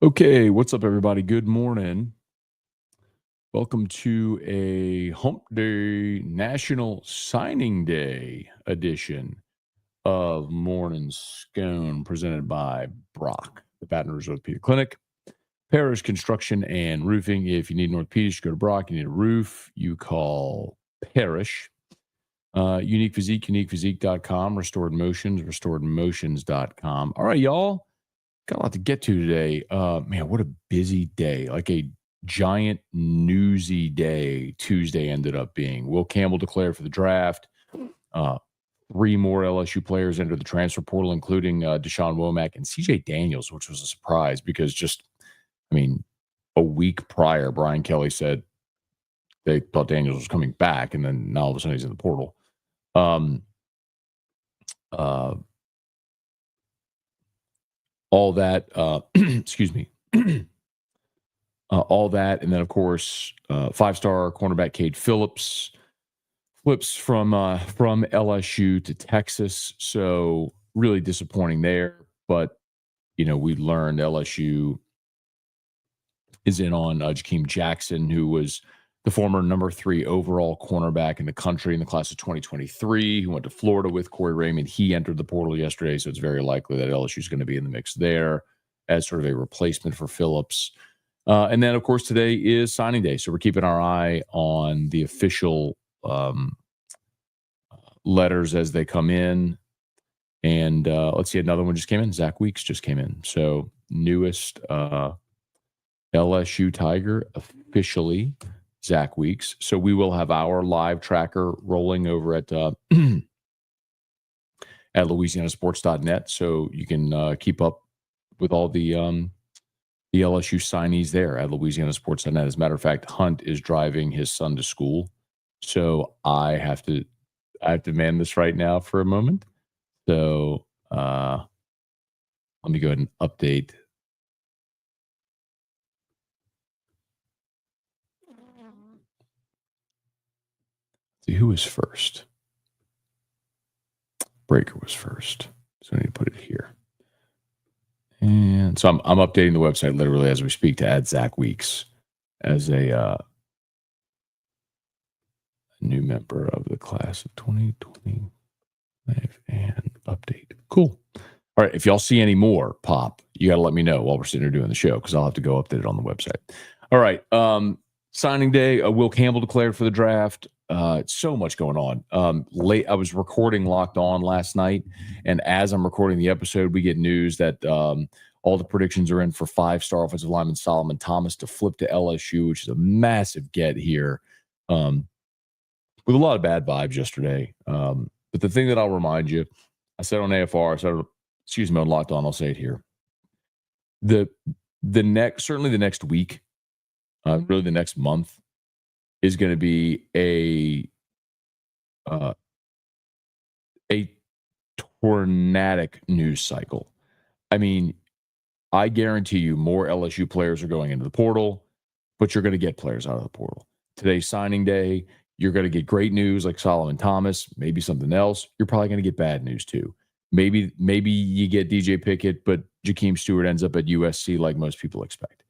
Okay, what's up, everybody? Good morning. Welcome to a Hump Day National Signing Day edition of Morning Scone, presented by Brock, the Baton Rouge Orthopedic Clinic. Parish Construction and Roofing. If you need an orthopedic, go to Brock. You need a roof, you call Parish. Unique Physique, uniquephysique.com. Restored Motions, restoredmotions.com. All right, y'all. Got a lot to get to today. Man, what a busy day. Like a giant newsy day Tuesday ended up being. Will Campbell declared for the draft. Three more LSU players entered the transfer portal, including Deshaun Womack and CJ Daniels, which was a surprise because a week prior, Brian Kelly said they thought Daniels was coming back, and then now all of a sudden he's in the portal. All that, excuse me, all that. And then, of course, five-star cornerback Cade Phillips flips from LSU to Texas. So really disappointing there. But, we learned LSU is in on Jakeem Jackson, who was the former number 3 overall cornerback in the country in the class of 2023, who went to Florida with Corey Raymond. He entered the portal yesterday, so it's very likely that LSU is going to be in the mix there as sort of a replacement for Phillips. And then, of course, today is signing day, so we're keeping our eye on the official letters as they come in. And let's see, another one just came in. Zach Weeks just came in. So newest LSU Tiger officially, Zach Weeks. So we will have our live tracker rolling over at louisianasports.net, so you can keep up with all the LSU signees there at louisianasports.net. As a matter of fact, Hunt is driving his son to school, so I have to man this right now for a moment. So let me go ahead and update. See who was first. Breaker was first, so I need to put it here. And so I'm updating the website literally as we speak to add Zach Weeks as a new member of the class of 2025 and update. Cool. All right. If y'all see any more pop, you got to let me know while we're sitting here doing the show, because I'll have to go update it on the website. All right. Signing day. Will Campbell declared for the draft. So much going on. Late, I was recording Locked On last night, and as I'm recording the episode, we get news that all the predictions are in for five-star offensive lineman Solomon Thomas to flip to LSU, which is a massive get here. With a lot of bad vibes yesterday. But the thing that I'll remind you, I said on AFR, on Locked On, I'll say it here. The next week, really the next month, is going to be a tornadic news cycle. I mean, I guarantee you more LSU players are going into the portal, but you're going to get players out of the portal. Today's signing day, you're going to get great news like Solomon Thomas, maybe something else. You're probably going to get bad news too. Maybe you get DJ Pickett, but Jakeem Stewart ends up at USC like most people expect.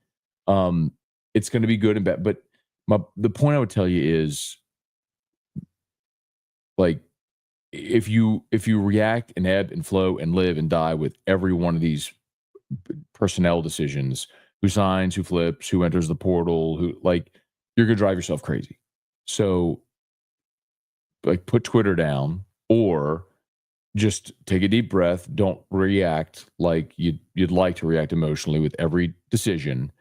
It's going to be good and bad, but the point I would tell you is, like, if you react and ebb and flow and live and die with every one of these personnel decisions, who signs, who flips, who enters the portal, you're going to drive yourself crazy. So, like, put Twitter down or just take a deep breath. Don't react like you'd like to react emotionally with every decision.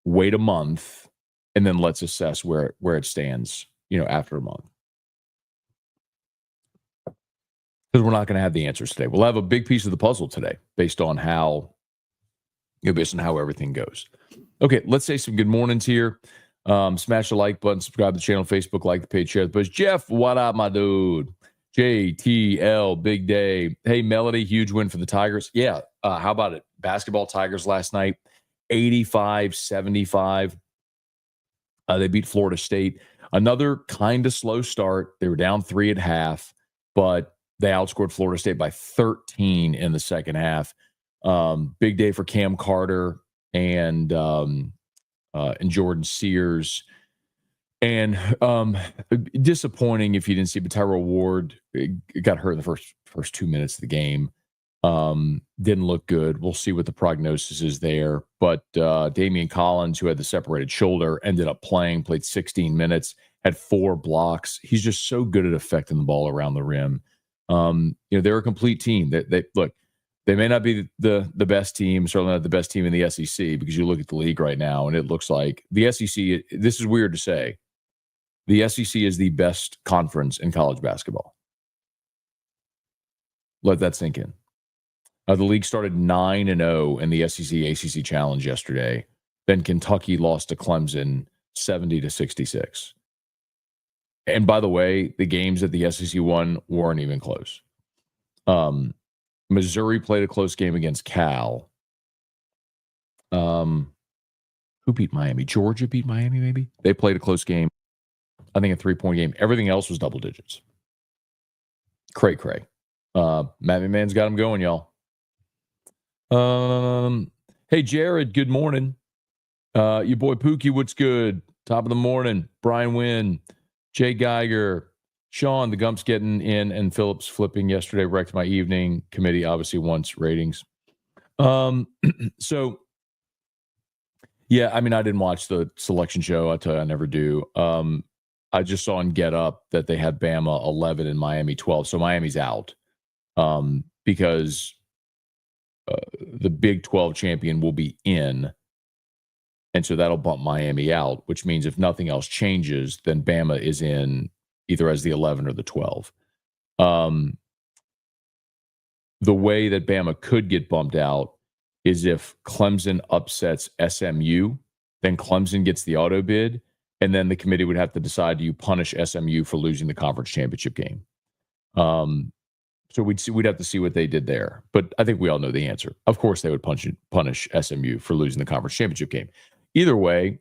Wait a month, and then let's assess where it stands, after a month. Because we're not going to have the answers today. We'll have a big piece of the puzzle today based on how everything goes. Okay, let's say some good mornings here. Smash the like button, subscribe to the channel, Facebook, like the page, share the post. Jeff, what up, my dude? JTL, big day. Hey, Melody, huge win for the Tigers. Yeah, how about it? Basketball Tigers last night, 85-75. They beat Florida State. Another kind of slow start. They were down 3 at half, but they outscored Florida State by 13 in the second half. Big day for Cam Carter and Jordan Sears. And disappointing if you didn't see, but Tyrell Ward got hurt in the first 2 minutes of the game. Didn't look good. We'll see what the prognosis is there. But Damian Collins, who had the separated shoulder, ended up played 16 minutes, had 4 blocks. He's just so good at affecting the ball around the rim. They're a complete team. They look. They may not be the best team, certainly not the best team in the SEC, because you look at the league right now and it looks like the SEC. This is weird to say. The SEC is the best conference in college basketball. Let that sink in. The league started 9-0 in the SEC ACC Challenge yesterday. Then Kentucky lost to Clemson 70-66. And by the way, the games that the SEC won weren't even close. Missouri played a close game against Cal. Who beat Miami? Georgia beat Miami, maybe? They played a close game. I think a 3-point game. Everything else was double digits. Cray. Matt McMahon's got him going, y'all. Hey, Jared, good morning. Your boy Pookie, what's good? Top of the morning. Brian Wynn, Jay Geiger, Sean, the Gump's getting in, and Phillips flipping yesterday wrecked my evening. Committee obviously wants ratings. So, yeah, I mean, I didn't watch the selection show. I tell you, I never do. I just saw on Get Up that they had Bama 11 and Miami 12. So Miami's out because the Big 12 champion will be in. And so that'll bump Miami out, which means if nothing else changes, then Bama is in either as the 11 or the 12. The way that Bama could get bumped out is if Clemson upsets SMU, then Clemson gets the auto bid, and then the committee would have to decide, do you punish SMU for losing the conference championship game? So we'd have to see what they did there. But I think we all know the answer. Of course, they would punish SMU for losing the conference championship game. Either way,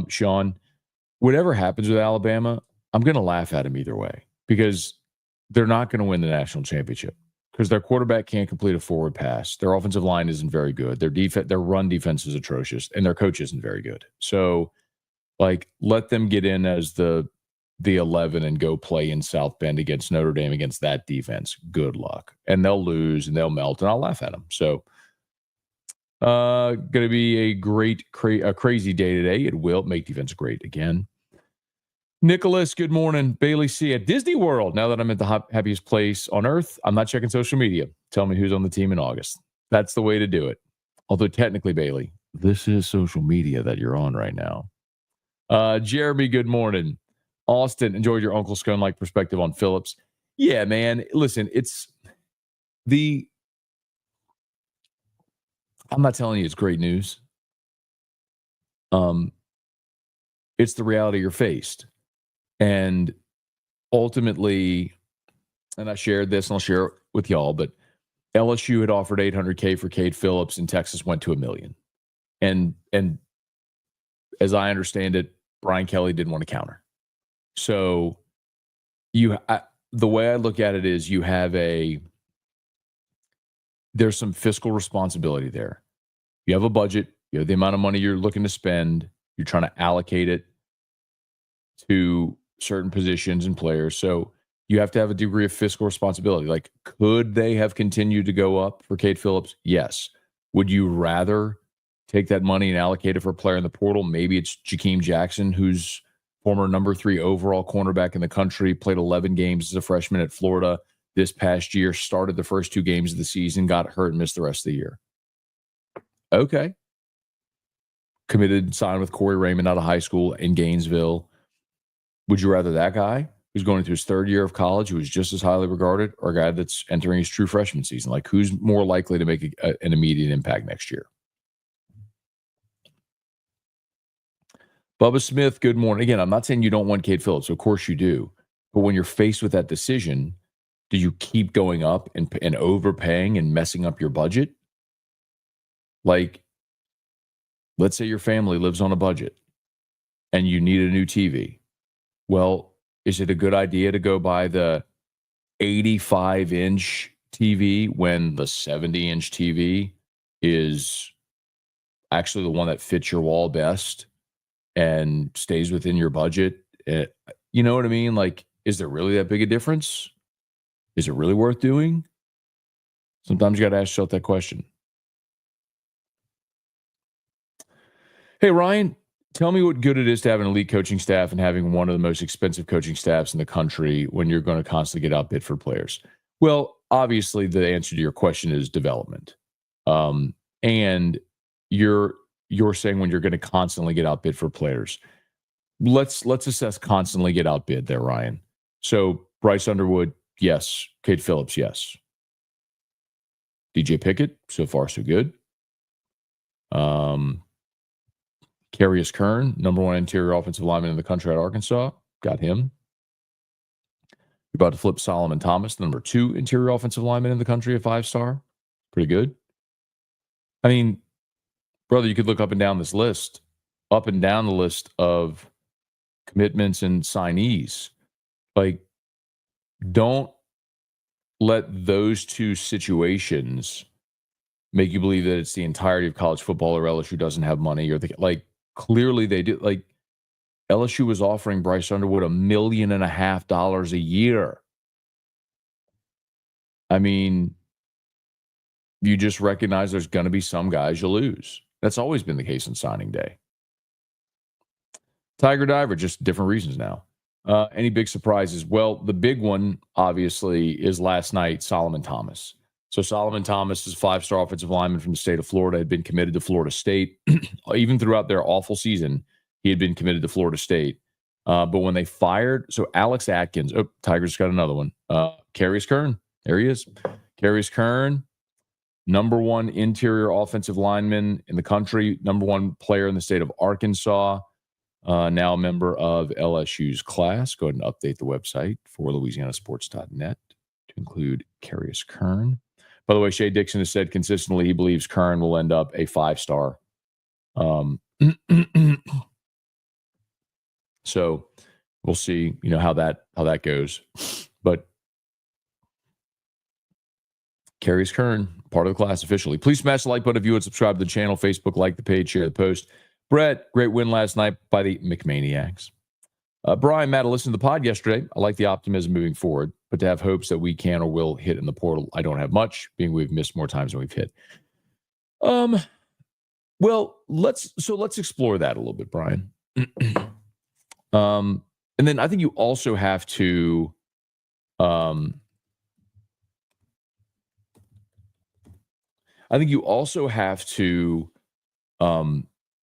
Sean, whatever happens with Alabama, I'm going to laugh at them either way, because they're not going to win the national championship because their quarterback can't complete a forward pass. Their offensive line isn't very good. Their run defense is atrocious, and their coach isn't very good. So, let them get in as the 11 and go play in South Bend against Notre Dame against that defense. Good luck. And they'll lose and they'll melt, and I'll laugh at them. So, going to be a crazy day today. It will make defense great again. Nicholas, good morning. Bailey C. at Disney World. Now that I'm at the happiest place on earth, I'm not checking social media. Tell me who's on the team in August. That's the way to do it. Although technically, Bailey, this is social media that you're on right now. Jeremy, good morning. Austin, enjoyed your Uncle Scone-like perspective on Phillips. Yeah, man. Listen, I'm not telling you it's great news. It's the reality you're faced. And ultimately, and I shared this and I'll share it with y'all, but LSU had offered $800K for Cade Phillips and Texas went to $1 million. And as I understand it, Brian Kelly didn't want to counter. So the way I look at it is there's some fiscal responsibility there. You have a budget, you have the amount of money you're looking to spend, you're trying to allocate it to certain positions and players. So you have to have a degree of fiscal responsibility. Could they have continued to go up for Cade Phillips? Yes. Would you rather take that money and allocate it for a player in the portal? Maybe it's Jakeem Jackson, who's former number 3 overall cornerback in the country, played 11 games as a freshman at Florida this past year, started the first 2 games of the season, got hurt and missed the rest of the year. Okay. Committed, signed with Corey Raymond out of high school in Gainesville. Would you rather that guy who's going into his 3rd year of college, who is just as highly regarded, or a guy that's entering his true freshman season? Who's more likely to make an immediate impact next year? Bubba Smith, good morning. Again, I'm not saying you don't want Cade Phillips. Of course you do. But when you're faced with that decision, do you keep going up and overpaying and messing up your budget? Let's say your family lives on a budget and you need a new TV. Well, is it a good idea to go buy the 85-inch TV when the 70-inch TV is actually the one that fits your wall best and stays within your budget. You know what I mean? Like, is there really that big a difference? Is it really worth doing? Sometimes you got to ask yourself that question. Hey, Ryan, tell me what good it is to have an elite coaching staff and having one of the most expensive coaching staffs in the country when you're going to constantly get outbid for players. Well, obviously, the answer to your question is development. And you're saying when you're going to constantly get outbid for players. Let's assess constantly get outbid there, Ryan. So Bryce Underwood, yes. Cade Phillips, yes. DJ Pickett, so far so good. Carius Kern, number one interior offensive lineman in the country at Arkansas, got him. You're about to flip Solomon Thomas, the number two interior offensive lineman in the country, a 5-star. Pretty good. I mean, brother, you could look up and down this list, up and down the list of commitments and signees. Like, don't let those two situations make you believe that it's the entirety of college football or LSU doesn't have money, or clearly they do. Like, LSU was offering Bryce Underwood $1.5 million a year. I mean, you just recognize there's going to be some guys you lose. That's always been the case in signing day. Tiger Diver, just different reasons now. Any big surprises? Well, the big one, obviously, is last night, Solomon Thomas. So Solomon Thomas is a 5-star offensive lineman from the state of Florida, had been committed to Florida State. Even throughout their awful season, he had been committed to Florida State. But when they fired, so Alex Atkins, Tiger's got another one. Carius Kern, there he is. Carius Kern, number one interior offensive lineman in the country, number one player in the state of Arkansas. Now a member of LSU's class. Go ahead and update the website for LouisianaSports.net to include Carius Kern. By the way, Shea Dixon has said consistently he believes Kern will end up a 5-star. So we'll see, how that goes. But Carius Kern, part of the class officially. Please smash the like button if you would, subscribe to the channel, Facebook, like the page, share the post. Brett, great win last night by the McManiacs. Brian, Matt, I listened to the pod yesterday. I like the optimism moving forward, but to have hopes that we can or will hit in the portal, I don't have much, being we've missed more times than we've hit. Well, let's explore that a little bit, Brian. And then I think you also have to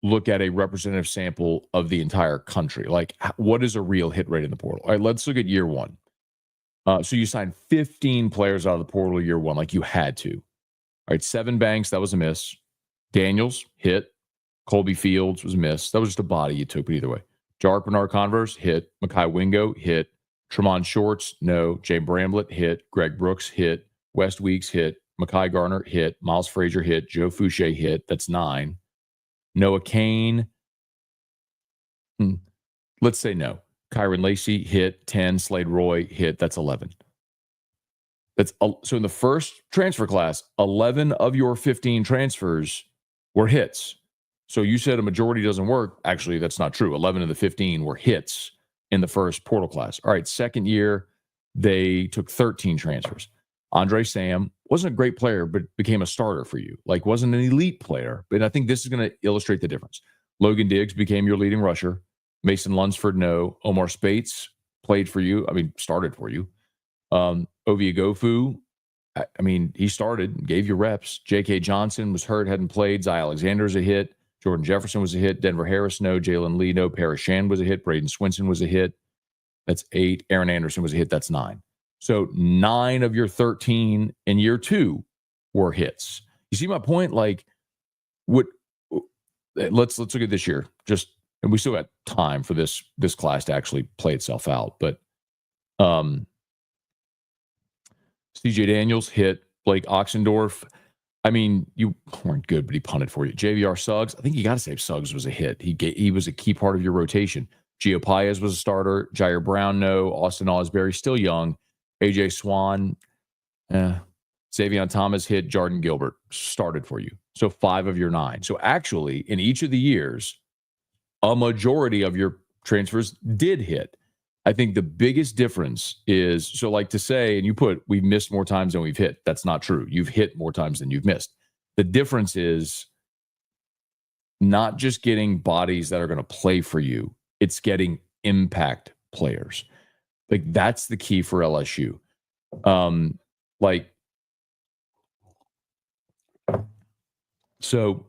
look at a representative sample of the entire country. Like, what is a real hit rate in the portal? All right, let's look at year one. So you signed 15 players out of the portal year one, like you had to. All right, Seven Banks, that was a miss. Daniels, hit. Colby Fields was a miss. That was just a body you took, but either way. Jark Bernard Converse, hit. Mekhi Wingo, hit. Tremont Shorts, no. Jay Bramblett, hit. Greg Brooks, hit. West Weeks, hit. Mekhi Garner, hit. Miles Frazier, hit. Joe Fouché, hit. That's 9. Noah Kane, let's say no. Kyron Lacey, hit. 10. Slade Roy, hit. That's 11. So in the first transfer class, 11 of your 15 transfers were hits. So you said a majority doesn't work. Actually, that's not true. 11 of the 15 were hits in the first portal class. All right, second year, they took 13 transfers. Andre Sam wasn't a great player, but became a starter for you. Like, wasn't an elite player, but I think this is going to illustrate the difference. Logan Diggs became your leading rusher. Mason Lunsford, no. Omar Spates played for you. Started for you. Ovie Agofu, he started, gave you reps. J.K. Johnson was hurt, hadn't played. Zy Alexander's a hit. Jordan Jefferson was a hit. Denver Harris, no. Jalen Lee, no. Paris Shan was a hit. Braden Swinson was a hit. That's 8. Aaron Anderson was a hit. That's 9. So 9 of your 13 in year 2 were hits. You see my point? Like, let's look at this year. And we still got time for this class to actually play itself out. But CJ Daniels hit. Blake Oxendorf. You weren't good, but he punted for you. JVR Suggs. I think you got to say Suggs was a hit. He was a key part of your rotation. Gio Paez was a starter. Jair Brown, no. Austin Osbury, still young. AJ Swan, Savion Thomas hit, Jordan Gilbert started for you. So 5 of your 9. So actually, in each of the years, a majority of your transfers did hit. I think the biggest difference is, so like to say, and you put, we've missed more times than we've hit. That's not true. You've hit more times than you've missed. The difference is not just getting bodies that are going to play for you, it's getting impact players. Like that's the key for LSU. So,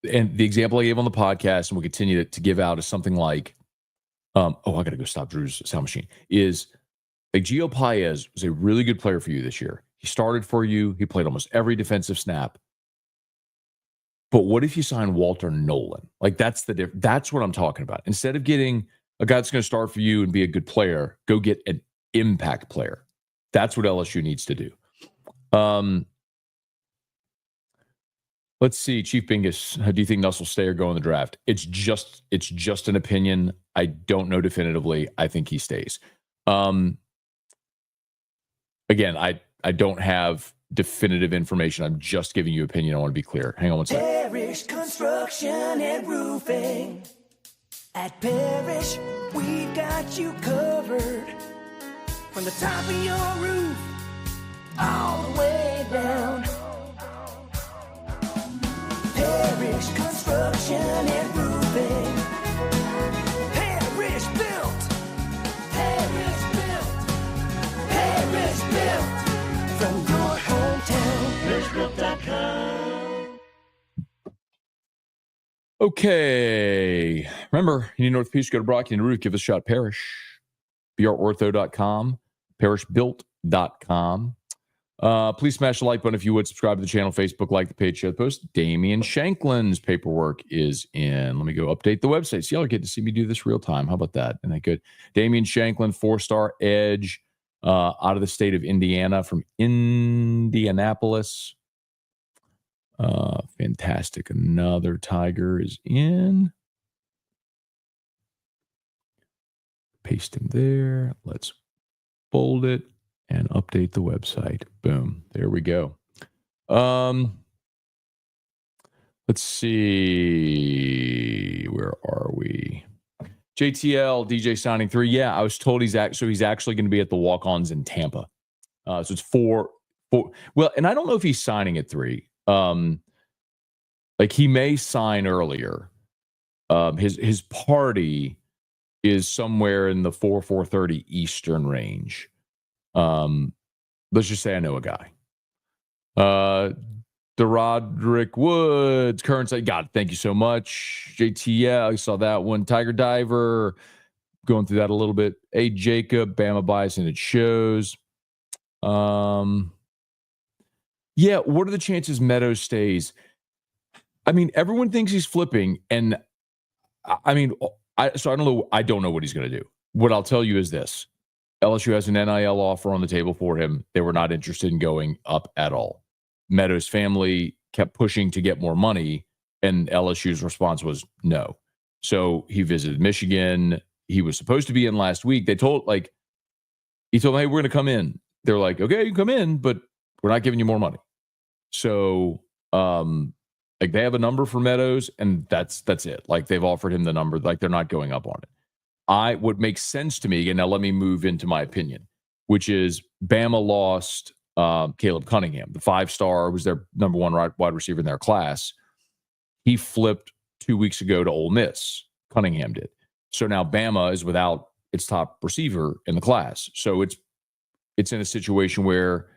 and the example I gave on the podcast, and we'll continue to give out, is something like, I got to go stop Drew's sound machine, is like Gio Paez was a really good player for you this year. He started for you. He played almost every defensive snap. But what if you sign Walter Nolan? Like that's that's what I'm talking about. Instead of getting a guy that's going to start for you and be a good player, go get an impact player. That's what LSU needs to do. Let's see, Chief Bingus. How do you think Nuss will stay or go in the draft? It's just an opinion. I don't know definitively. I think he stays. Again, I don't have definitive information. I'm just giving you opinion. I want to be clear. Hang on one second. Parrish Construction and Roofing. At Parrish, we've got you covered. From the top of your roof, all the way down. Parrish Construction and Roofing. Parrish built. Parrish built. Parrish built. From your hometown, parrishbuilt.com. Okay. Remember, you need Northeast, go to Brock, you need a roof, give us a shot. Parrish. brortho.com. parrishbuilt.com. Please smash the like button if you would. Subscribe to the channel, Facebook, like the page, share the post. Damian Shanklin's paperwork is in. Let me go update the website. So y'all are getting to see me do this real time. How about that? Isn't that good? Damian Shanklin, 4-star edge, out of the state of Indiana from Indianapolis. Fantastic. Another Tiger is in. Paste him there. Let's bold it and update the website. Boom. There we go. Let's see. Where are we? JTL, DJ signing 3. Yeah, I was told he's actually going to be at the walk-ons in Tampa. So it's 4. Well, and I don't know if he's signing at 3. Like he may sign earlier. His party is somewhere in the 4:30 Eastern range. Let's just say I know a guy. DeRoderick Woods, current site. God, thank you so much. JTL, I saw that one. Tiger Diver, going through that a little bit. A Jacob, Bama bias, and it shows. Yeah, what are the chances Meadows stays? I mean, everyone thinks he's flipping, and I mean, I don't know. I don't know what he's going to do. What I'll tell you is this: LSU has an NIL offer on the table for him. They were not interested in going up at all. Meadows' family kept pushing to get more money, and LSU's response was no. So he visited Michigan. He was supposed to be in last week. He told them, hey, we're going to come in. They're like, okay, you can come in, but we're not giving you more money. So, they have a number for Meadows, and that's it. Like they've offered him the number. Like they're not going up on it. What makes sense to me, and now let me move into my opinion, which is Bama lost Caleb Cunningham, the 5-star, was their number 1 wide receiver in their class. He flipped 2 weeks ago to Ole Miss. Cunningham did. So now Bama is without its top receiver in the class. So it's in a situation where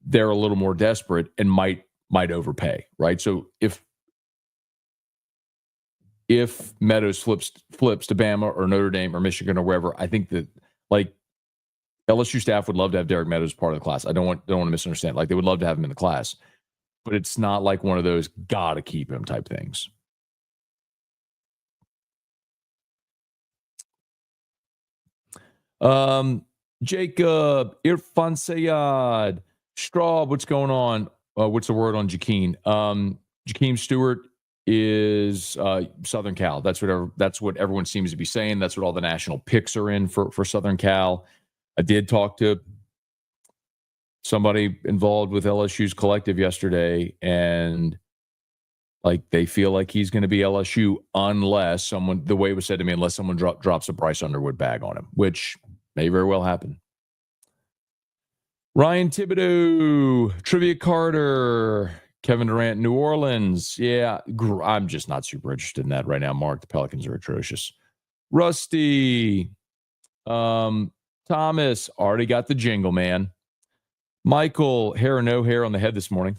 they're a little more desperate and might overpay, right? So if Meadows flips to Bama or Notre Dame or Michigan or wherever, I think that LSU staff would love to have Derek Meadows part of the class. I don't want to misunderstand. Like they would love to have him in the class, but it's not like one of those gotta keep him type things. Jacob, Irfan Sayad, Straub, what's going on? What's the word on Jakeem? Jakeem Stewart is Southern Cal. That's what everyone seems to be saying. That's what all the national picks are in for Southern Cal. I did talk to somebody involved with LSU's collective yesterday, and like they feel like he's going to be LSU unless someone, the way it was said to me, unless someone drops a Bryce Underwood bag on him, which may very well happen. Ryan Thibodeau, Trivia Carter, Kevin Durant, New Orleans. Yeah, I'm just not super interested in that right now, Mark. The Pelicans are atrocious. Rusty, Thomas, already got the jingle, man. Michael, hair or no hair on the head this morning.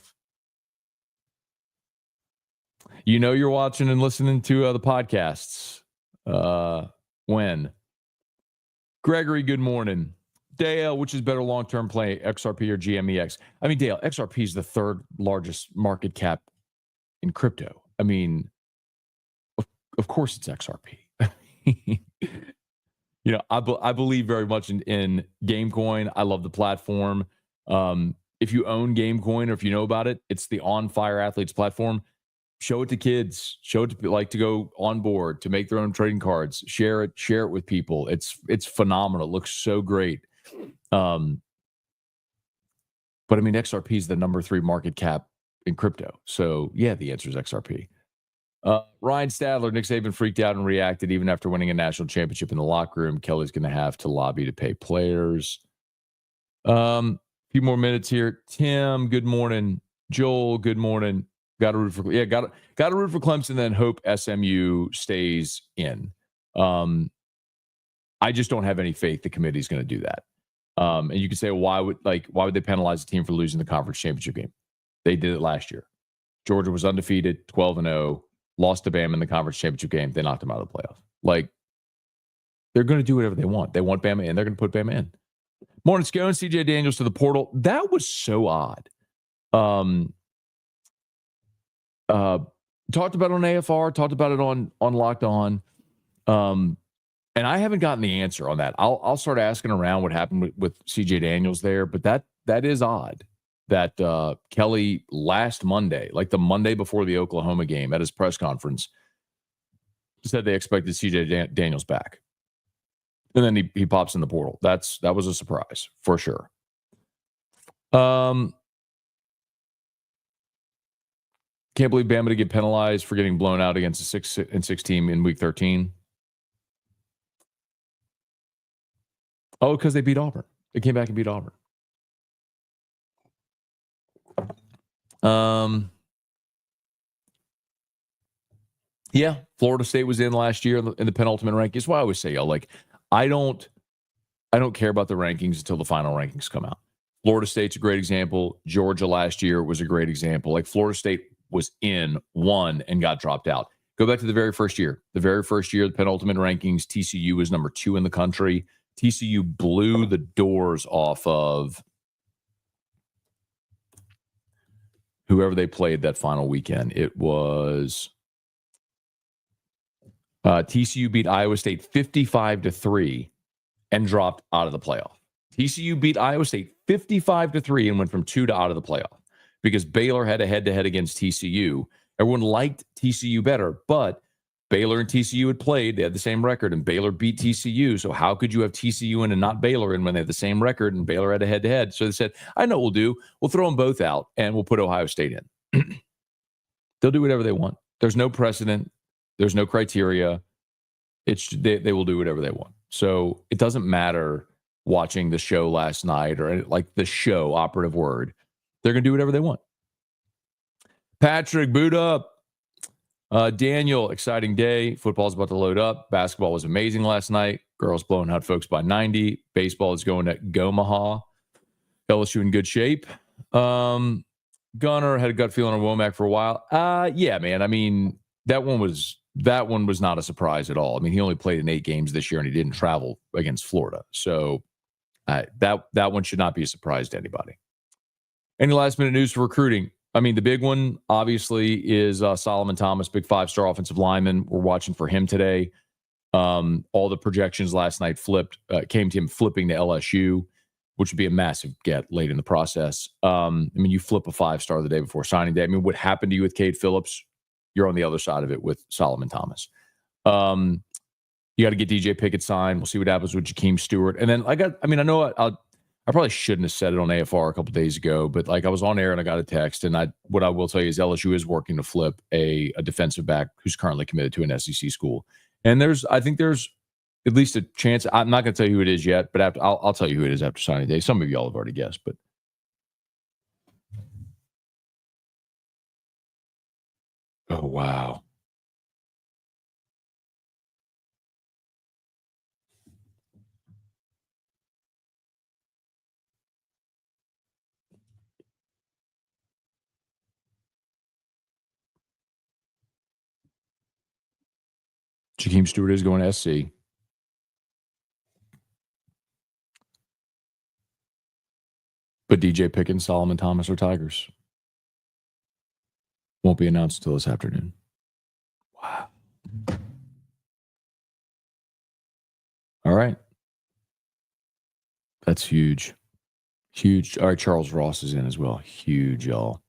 You know you're watching and listening to the podcasts. When? Gregory, good morning. Dale, which is better long-term play, XRP or GMEX? I mean, Dale, XRP is the third largest market cap in crypto. I mean, of course it's XRP. You know, I believe very much in Gamecoin. I love the platform. If you own Gamecoin or if you know about it, it's the On Fire Athletes platform. Show it to kids. Show it to go on board, to make their own trading cards. Share it with people. It's phenomenal. It looks so great. But I mean, XRP is the number 3 market cap in crypto. So yeah, the answer is XRP. Ryan Stadler, Nick Saban freaked out and reacted even after winning a national championship in the locker room. Kelly's going to have to lobby to pay players. A few more minutes here. Tim, good morning. Joel, good morning. Got to root for Clemson, then hope SMU stays in. I just don't have any faith the committee's going to do that. And you could say, why would they penalize the team for losing the conference championship game? They did it last year. Georgia was undefeated, 12-0, lost to Bama in the conference championship game. They knocked them out of the playoff. Like, they're going to do whatever they want. They want Bama in. They're going to put Bama in. Morning, Scone, CJ Daniels to the portal. That was so odd. Talked about it on AFR, talked about it on Locked On. And I haven't gotten the answer on that. I'll start asking around what happened with CJ Daniels there, but that is odd that Kelly last Monday, like the Monday before the Oklahoma game at his press conference, said they expected CJ Daniels back. And then he pops in the portal. That was a surprise for sure. Can't believe Bama to get penalized for getting blown out against a 6-6 team in week 13. Oh, because they beat Auburn. They came back and beat Auburn. Yeah, Florida State was in last year in the penultimate ranking. It's why I always say, I don't care about the rankings until the final rankings come out. Florida State's a great example. Georgia last year was a great example. Like, Florida State was in, won, and got dropped out. Go back to the very first year. The very first year, the penultimate rankings, TCU was number 2 in the country. TCU blew the doors off of whoever they played that final weekend. It was TCU beat Iowa State 55-3 and dropped out of the playoff. TCU beat Iowa State 55-3 and went from 2 to out of the playoff because Baylor had a head-to-head against TCU. Everyone liked TCU better, but Baylor and TCU had played. They had the same record, and Baylor beat TCU. So how could you have TCU in and not Baylor in when they had the same record and Baylor had a head-to-head? So they said, I know what we'll do. We'll throw them both out, and we'll put Ohio State in. They'll do whatever they want. There's no precedent. There's no criteria. They will do whatever they want. So it doesn't matter watching the show last night or like the show, operative word. They're going to do whatever they want. Patrick, boot up. Daniel, exciting day. Football's about to load up. Basketball was amazing last night. Girls blowing out folks by 90. Baseball is going to Gomaha. LSU in good shape. Gunner had a gut feeling on Womack for a while. Yeah, man. I mean, that one was not a surprise at all. I mean, he only played in 8 games this year, and he didn't travel against Florida. So that one should not be a surprise to anybody. Any last minute news for recruiting? I mean, the big one, obviously, is Solomon Thomas, big 5-star offensive lineman. We're watching for him today. All the projections last night came to him flipping to LSU, which would be a massive get late in the process. I mean, you flip a 5-star the day before signing day. I mean, what happened to you with Cade Phillips? You're on the other side of it with Solomon Thomas. You got to get DJ Pickett signed. We'll see what happens with Jakeem Stewart. And then I probably shouldn't have said it on AFR a couple days ago, but like I was on air and I got a text. And what I will tell you is LSU is working to flip a defensive back who's currently committed to an SEC school. And I think there's at least a chance. I'm not going to tell you who it is yet, but I'll tell you who it is after signing day. Some of y'all have already guessed, but. Oh, wow. Jakeem Stewart is going to SC. But DJ Pickett and Solomon Thomas are Tigers. Won't be announced until this afternoon. Wow. All right. That's huge. Huge. All right, Charles Ross is in as well. Huge, y'all.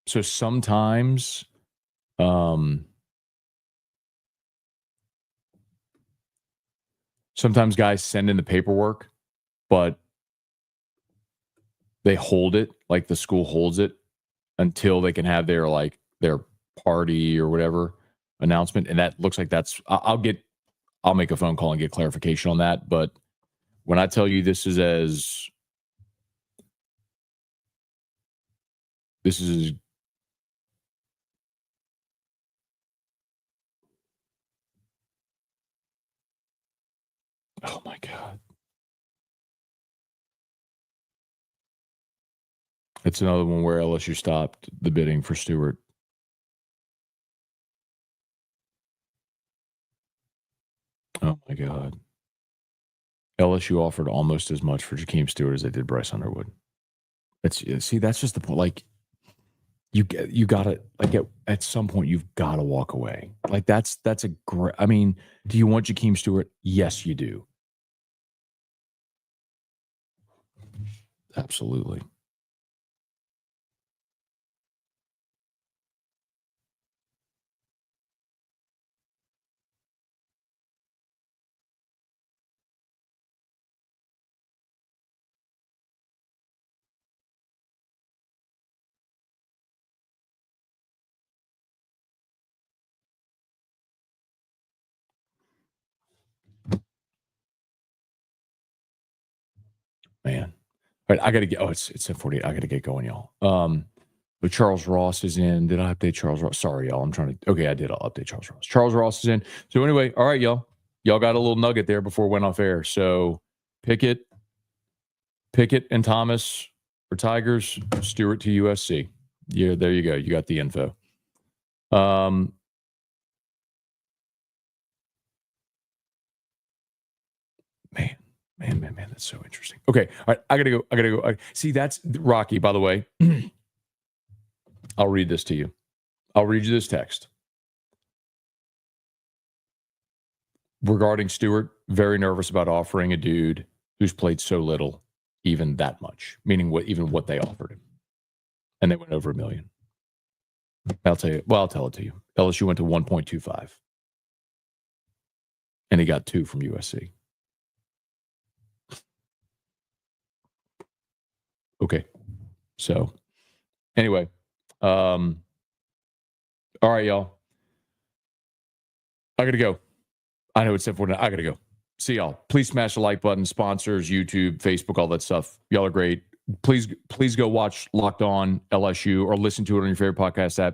So sometimes guys send in the paperwork, but they hold it, like the school holds it until they can have their party or whatever announcement. And that looks like I'll make a phone call and get clarification on that. But when I tell you this is oh my God. It's another one where LSU stopped the bidding for Stewart. Oh my God. LSU offered almost as much for Jakeem Stewart as they did Bryce Underwood. That's just the point. Like you gotta, like at some point you've got to walk away. Like that's a great. I mean, do you want Jakeem Stewart? Yes, you do. Absolutely. Man. All right, I got to get. Oh, it's 10:48. I got to get going, y'all. But Charles Ross is in. Did I update Charles Ross? Sorry, y'all. I'm trying to. Okay, I did. I'll update Charles Ross. Charles Ross is in. So anyway, all right, y'all. Y'all got a little nugget there before it went off air. So Pickett and Thomas for Tigers. Stewart to USC. Yeah, there you go. You got the info. Man, that's so interesting. Okay, all right, I gotta go. See, that's Rocky, by the way. I'll read this to you. I'll read you this text. Regarding Stewart, very nervous about offering a dude who's played so little, even that much, meaning what they offered him. And they went over $1 million. I'll tell it to you. LSU went to 1.25. And he got 2 from USC. Okay. So anyway, all right, y'all. I got to go. I know it's 7:49. I got to go. See y'all. Please smash the like button, sponsors, YouTube, Facebook, all that stuff. Y'all are great. Please go watch Locked On LSU or listen to it on your favorite podcast app.